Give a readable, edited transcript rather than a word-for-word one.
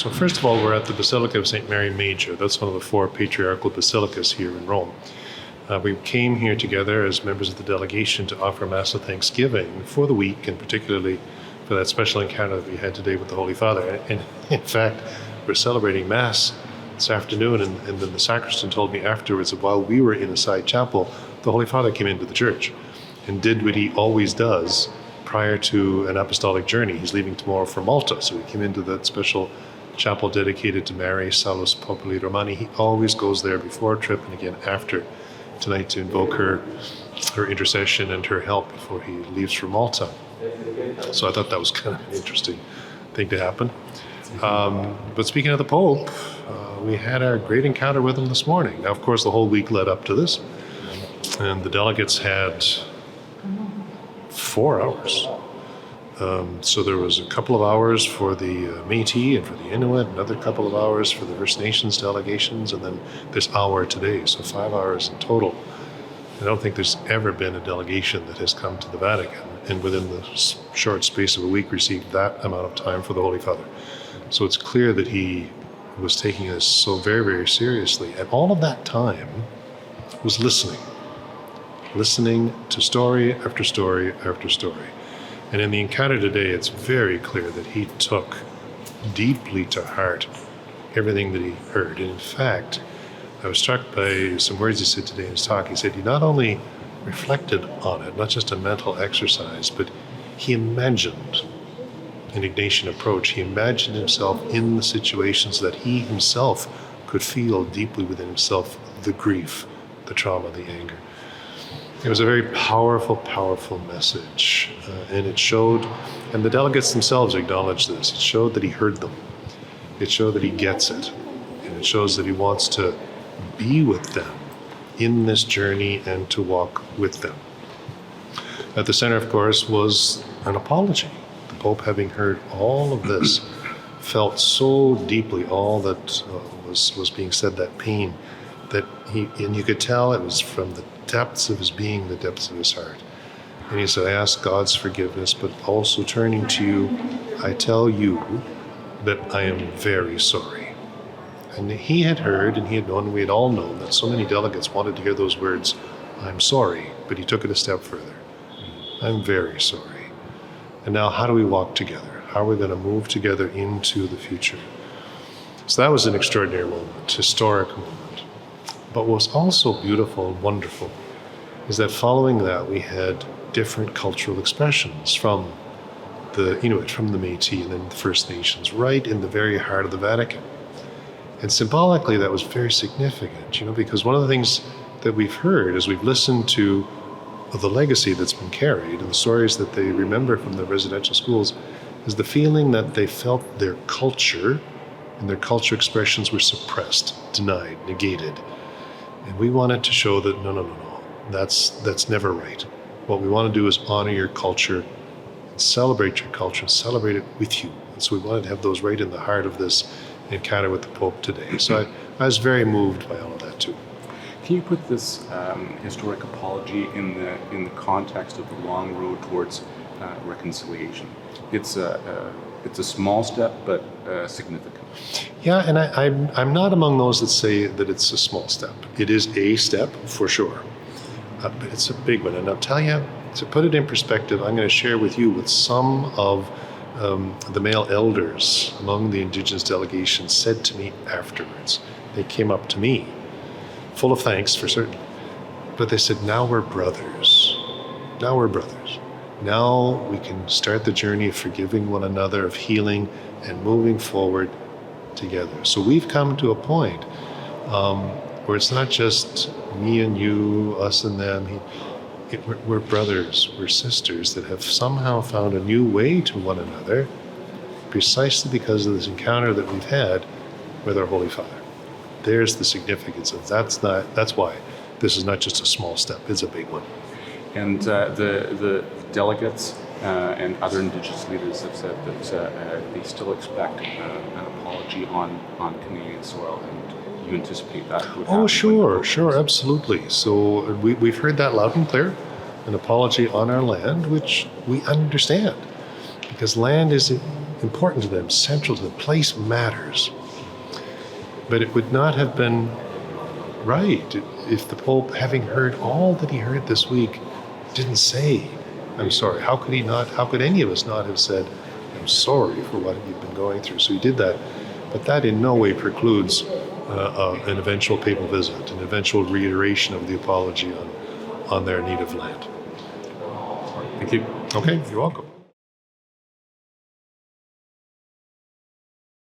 So first of all, we're at the Basilica of St. Mary Maggiore. That's one of the 4 patriarchal basilicas here in Rome. We came here together as members of the delegation to offer Mass of Thanksgiving for the week, and particularly for that special encounter that we had today with the Holy Father. And in fact, we're celebrating Mass this afternoon, and then the sacristan told me afterwards that while we were in a side chapel, the Holy Father came into the church and did what he always does prior to an apostolic journey. He's leaving tomorrow for Malta, so he came into that special chapel dedicated to Mary, Salus Populi Romani. He always goes there before a trip and again after tonight to invoke her intercession and her help before he leaves for Malta. So I thought that was kind of an interesting thing to happen. But speaking of the Pope, we had our great encounter with him this morning. Now, of course, the whole week led up to this, and the delegates had 4 hours. So there was a couple of hours for the Métis and for the Inuit, another couple of hours for the First Nations delegations, and then this hour today, so 5 hours in total. I don't think there's ever been a delegation that has come to the Vatican and within the short space of a week received that amount of time for the Holy Father. So it's clear that he was taking this so very, very seriously. And all of that time was listening to story after story after story. And in the encounter today, it's very clear that he took deeply to heart everything that he heard. And in fact, I was struck by some words he said today in his talk. He said he not only reflected on it, not just a mental exercise, but he imagined an Ignatian approach. He imagined himself in the situations that he himself could feel deeply within himself, the grief, the trauma, the anger. It was a very powerful, powerful message, and it showed, and the delegates themselves acknowledged this, it showed that he heard them. It showed that he gets it, and it shows that he wants to be with them in this journey and to walk with them. At the center, of course, was an apology. The Pope, having heard all of this, felt so deeply all that was being said, that pain, that and you could tell it was from the depths of his being, the depths of his heart. And he said, I ask God's forgiveness, but also turning to you, I tell you that I am very sorry. And he had heard, and he had known, we had all known that so many delegates wanted to hear those words, I'm sorry, but he took it a step further. I'm very sorry. And now how do we walk together? How are we going to move together into the future? So that was an extraordinary moment, historic moment. But what was also beautiful and wonderful is that following that we had different cultural expressions from the Inuit, from the Métis, and then the First Nations, right in the very heart of the Vatican. And symbolically that was very significant, because one of the things that we've heard as we've listened to the legacy that's been carried and the stories that they remember from the residential schools is the feeling that they felt their culture and their culture expressions were suppressed, denied, negated. And we wanted to show that no, that's never right. What we want to do is honor your culture and celebrate your culture and celebrate it with you. And so we wanted to have those right in the heart of this encounter with the Pope today. So I was very moved by all of that too. Can you put this historic apology in the context of the long road towards reconciliation? It's a small step, but significant. Yeah, and I'm not among those that say that it's a small step. It is a step for sure, but it's a big one. And I'll tell you, to put it in perspective, I'm going to share with you what some of the male elders among the Indigenous delegation said to me afterwards. They came up to me, full of thanks for certain, but they said, now we're brothers. Now we're brothers. Now we can start the journey of forgiving one another, of healing and moving forward together. So we've come to a point where it's not just me and you, us and them. We're brothers, we're sisters that have somehow found a new way to one another precisely because of this encounter that we've had with our Holy Father. There's the significance of that's why this is not just a small step, it's a big one. And the delegates and other Indigenous leaders have said that they still expect an apology on Canadian soil, and you anticipate that would happen? Oh, sure, absolutely. So we've heard that loud and clear, an apology on our land, which we understand, because land is important to them, central to the place matters. But it would not have been right if the Pope, having heard all that he heard this week, didn't say, I'm sorry. How could any of us not have said, I'm sorry for what you've been going through? So he did that. But that in no way precludes an eventual papal visit, an eventual reiteration of the apology on their native land. Thank you. Okay, you're welcome.